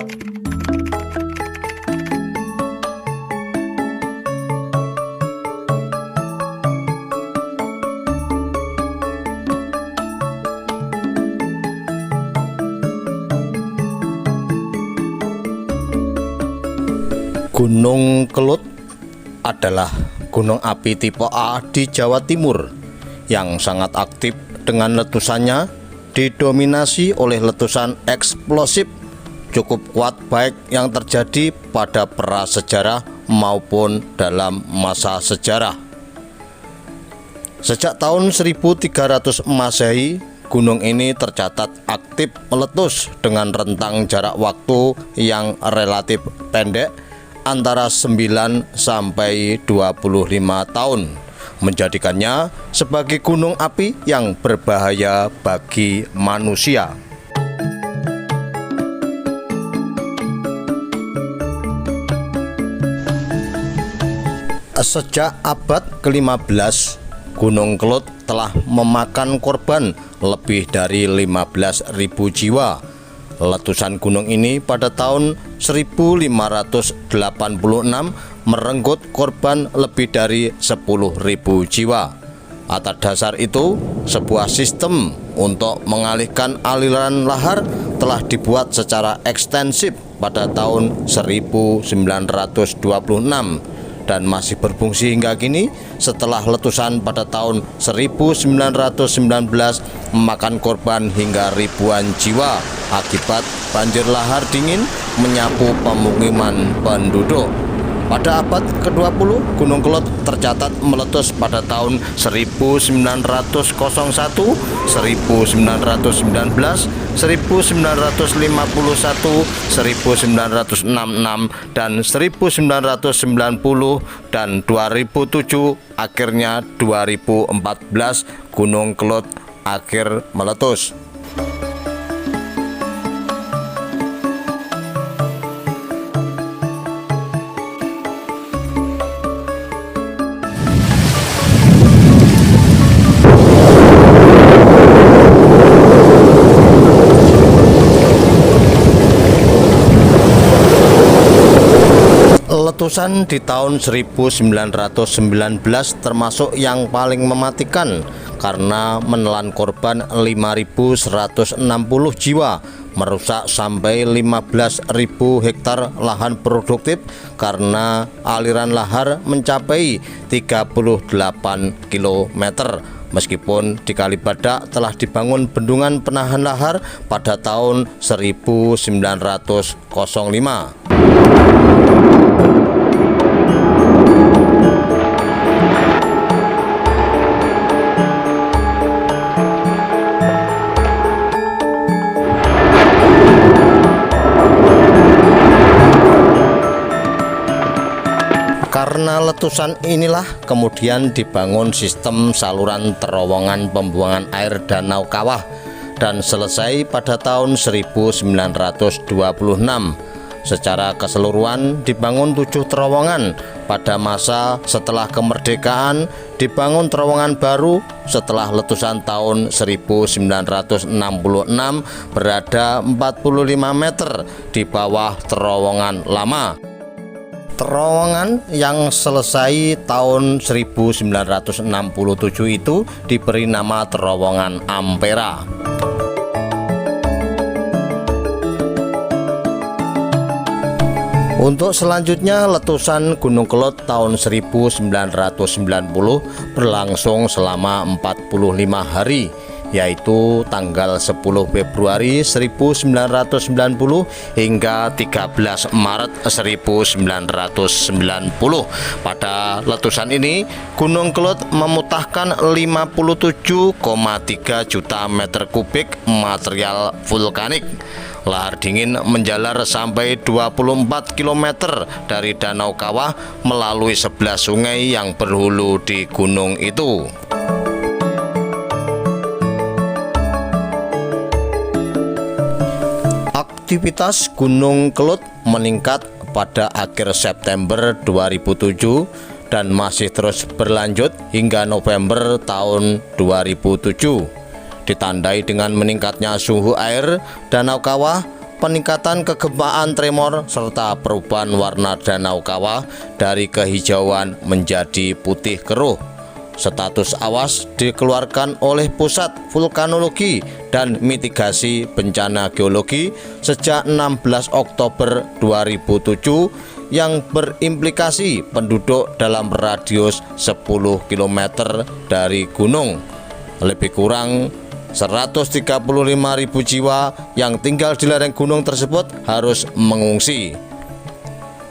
Gunung Kelut adalah gunung api tipe A di Jawa Timur yang sangat aktif dengan letusannya didominasi oleh letusan eksplosif cukup kuat baik yang terjadi pada prasejarah maupun dalam masa sejarah. Sejak tahun 1300 Masehi, gunung ini tercatat aktif meletus dengan rentang jarak waktu yang relatif pendek antara 9 sampai 25 tahun, menjadikannya sebagai gunung api yang berbahaya bagi manusia. Sejak abad ke-15, Gunung Kelut telah memakan korban lebih dari 15.000 jiwa. Letusan gunung ini pada tahun 1586 merenggut korban lebih dari 10.000 jiwa. Atas dasar itu, sebuah sistem untuk mengalihkan aliran lahar telah dibuat secara ekstensif pada tahun 1926 dan masih berfungsi hingga kini setelah letusan pada tahun 1919 memakan korban hingga ribuan jiwa akibat banjir lahar dingin menyapu pemukiman penduduk. Pada abad ke-20, Gunung Kelut tercatat meletus pada tahun 1901, 1919, 1951, 1966, dan 1990, dan 2007, akhirnya 2014 Gunung Kelut akhir meletus. Letusan di tahun 1919 termasuk yang paling mematikan karena menelan korban 5.160 jiwa, merusak sampai 15.000 hektar lahan produktif karena aliran lahar mencapai 38 km. Meskipun di Kali Badak telah dibangun bendungan penahan lahar pada tahun 1905. Karena letusan inilah kemudian dibangun sistem saluran terowongan pembuangan air Danau Kawah dan selesai pada tahun 1926. Secara keseluruhan dibangun 7 terowongan. Pada masa setelah kemerdekaan dibangun terowongan baru setelah letusan tahun 1966 berada 45 meter di bawah terowongan lama. Terowongan yang selesai tahun 1967 itu diberi nama terowongan Ampera. Untuk selanjutnya, letusan Gunung Kelut tahun 1990 berlangsung selama 45 hari, yaitu tanggal 10 Februari 1990 hingga 13 Maret 1990. Pada letusan ini, Gunung Kelut memutahkan 57,3 juta meter kubik material vulkanik. Lahar dingin menjalar sampai 24 km dari Danau Kawah melalui 11 sungai yang berhulu di gunung itu. Aktivitas Gunung Kelut meningkat pada akhir September 2007 dan masih terus berlanjut hingga November tahun 2007. Ditandai dengan meningkatnya suhu air Danau Kawah peningkatan kegempaan tremor serta perubahan warna danau kawah dari kehijauan menjadi putih keruh. Status awas dikeluarkan oleh Pusat Vulkanologi dan Mitigasi Bencana Geologi sejak 16 Oktober 2007 yang berimplikasi penduduk dalam radius 10 km dari gunung. Lebih kurang 135.000 jiwa yang tinggal di lereng gunung tersebut harus mengungsi.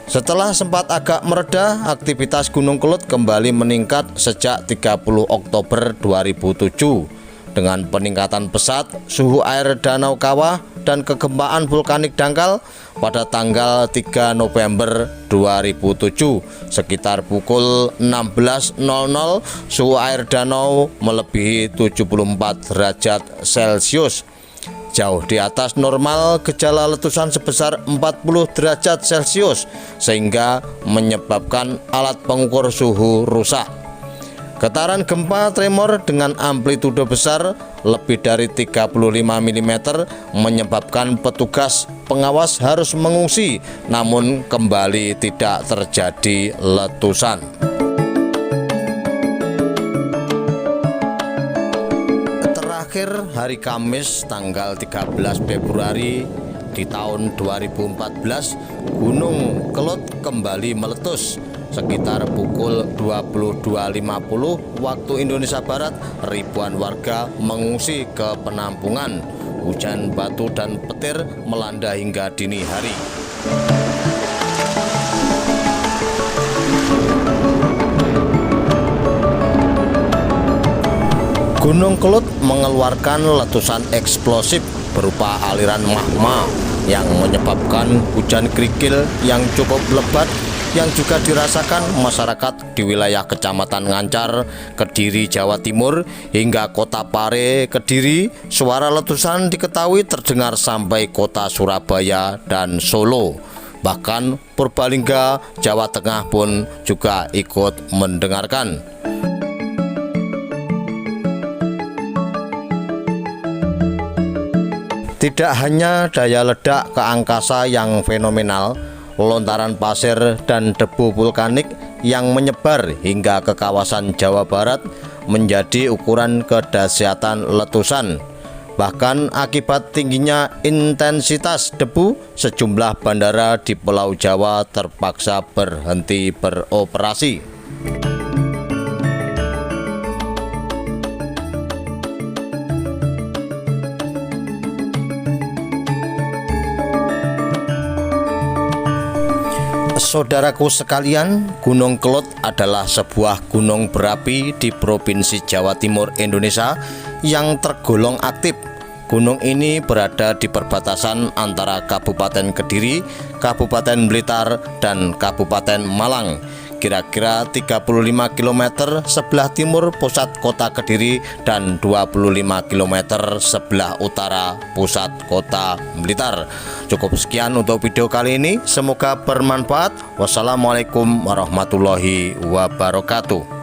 Setelah sempat agak mereda, aktivitas Gunung Kelut kembali meningkat sejak 30 Oktober 2007 dengan peningkatan pesat suhu air danau kawah dan kegempaan vulkanik dangkal pada tanggal 3 November 2007 sekitar pukul 16.00 suhu air danau melebihi 74 derajat Celcius. Jauh di atas normal gejala letusan sebesar 40 derajat Celcius sehingga menyebabkan alat pengukur suhu rusak. Getaran gempa tremor dengan amplitudo besar lebih dari 35 mm menyebabkan petugas pengawas harus mengungsi, namun kembali tidak terjadi letusan. Terakhir hari Kamis tanggal 13 Februari di tahun 2014, Gunung Kelut kembali meletus. Sekitar pukul 22.50 waktu Indonesia Barat, ribuan warga mengungsi ke penampungan. Hujan batu dan petir melanda hingga dini hari. Gunung Kelut mengeluarkan letusan eksplosif berupa aliran magma yang menyebabkan hujan kerikil yang cukup lebat yang juga dirasakan masyarakat di wilayah Kecamatan Ngancar, Kediri, Jawa Timur hingga Kota Pare, Kediri. Suara letusan diketahui terdengar sampai kota Surabaya dan Solo. Bahkan Purbalingga, Jawa Tengah pun juga ikut mendengarkan. Tidak hanya daya ledak ke angkasa yang fenomenal, lontaran pasir dan debu vulkanik yang menyebar hingga ke kawasan Jawa Barat menjadi ukuran kedahsyatan letusan. Bahkan akibat tingginya intensitas debu, sejumlah bandara di Pulau Jawa terpaksa berhenti beroperasi. Saudaraku sekalian, Gunung Kelut adalah sebuah gunung berapi di Provinsi Jawa Timur, Indonesia yang tergolong aktif. Gunung ini berada di perbatasan antara Kabupaten Kediri, Kabupaten Blitar, dan Kabupaten Malang. Kira-kira 35 km sebelah timur pusat kota Kediri dan 25 km sebelah utara pusat kota Blitar. Cukup sekian untuk video kali ini, semoga bermanfaat. Wassalamualaikum warahmatullahi wabarakatuh.